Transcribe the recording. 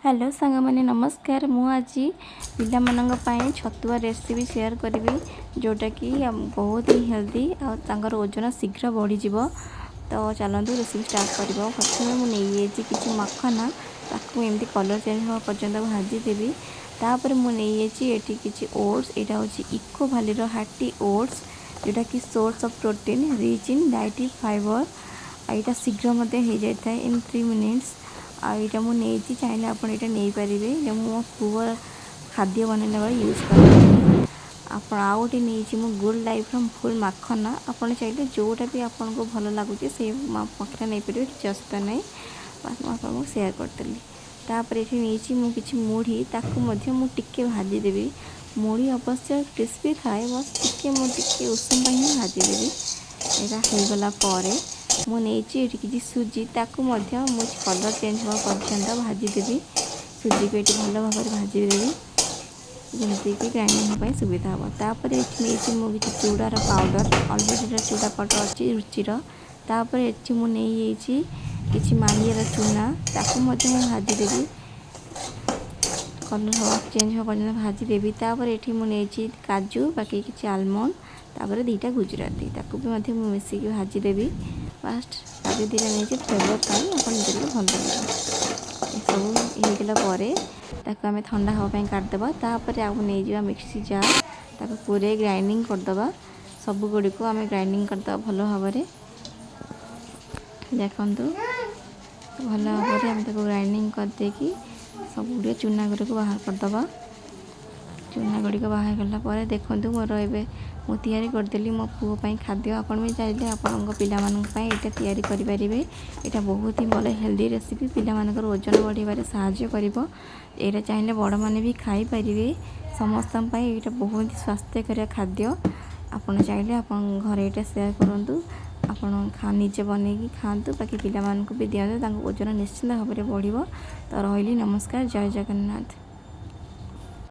Hello सांग मैंने नमस्कार मु आज पाई छतुआ रेसिपी शेयर करी जोटा कि बहुत ही हेल्दी और ओजन शीघ्र बढ़ी तो चलतु रेसिपी स्टार्ट कर प्रथम मुझे किसी मखना ताकू एमती कलर चेंज हवा पर्यंत भाजीदेवी तापर मुझे किसी ओट्स यहाँ हूँ इको भैली हार्टी ओट्स जोटा कि source of protein rich in dietary fibre यहाँ शीघ्र हो जाए इन 3 मिनिट्स आईटा मुझे चाहिए आप नहीं पारे मो पुआ खाद्य बनने बेले यूज कर आप गोटे नहीं गुड लाइफ फुल मखना आपड़ चाहिए जोटा भी आपको भल लगुच से मखना नहीं पारे किसी असुविधा नहीं बस मुझे सेयार करदेली तापर ये नहीं किसी मुढ़ी टिके भाजीदेवी मुढ़ी अवश्य क्रिस्पी थाए बस टिके मुझे उषुम ही भाजीदेवी यहाँ हो गला मुझे किसी सुजी ताकू कलर चेंज हवा पर्यंत भाजीदेवी सुजी को ये भल भाव भाजीदेवी जमीक ग्राइंडिंग सुविधा हम तापर ये किसी चूड़ार पाउडर अलरेडी चूड़ा पाउडर अच्छी रुचि तापर ये मुझे किसी मांडियार चूना ताकू भाजीदेवी कलर हवा चेंज हवा पर्यटन भाजीदेवी तापर ये मुझे काजू बाकी किसी आलमंड तापर 2टा गुजराती ताकू भी मिसिक भाजीदेवी फास्ट काजू 2टा नहीं फ्लेवर पाई आप देखे भल लगे सब होगा आम ठंडा हाँपाई काटिदेवा तापर आगे नहीं जावा मिक्सी जार ताको पूरे ग्राइंडिंग करदे सब गुड़ी को आम ग्राइंडिंग करदे भल भाव देखु भल भाव आम ग्राइंडिंग करदे सब गुड़ चूना गुड़ी को बाहर करदे चूना गुड़ी को बाहर गला देखूँ मोर ए मुझे करदेली मो पुओं खाद्य आपड़ भी चाहिए आपण पाई यहाँ करें यहाँ बहुत ही भल हेल्दी रेसिपी पिलामानकर ओजन बढ़ावे साहाय्य कर यहाँ चाहिए बड़ मैंने भी खाईपारे समस्त यहाँ बहुत ही स्वास्थ्यकर खाद्य आपड़ चाहिए आप घर यहाँ सेयार करूँ आप निजे बनई खातु बाकी पिला भी दिखाते ओजन निश्चित भाव में बढ़ तो रही नमस्कार जय जगन्नाथ।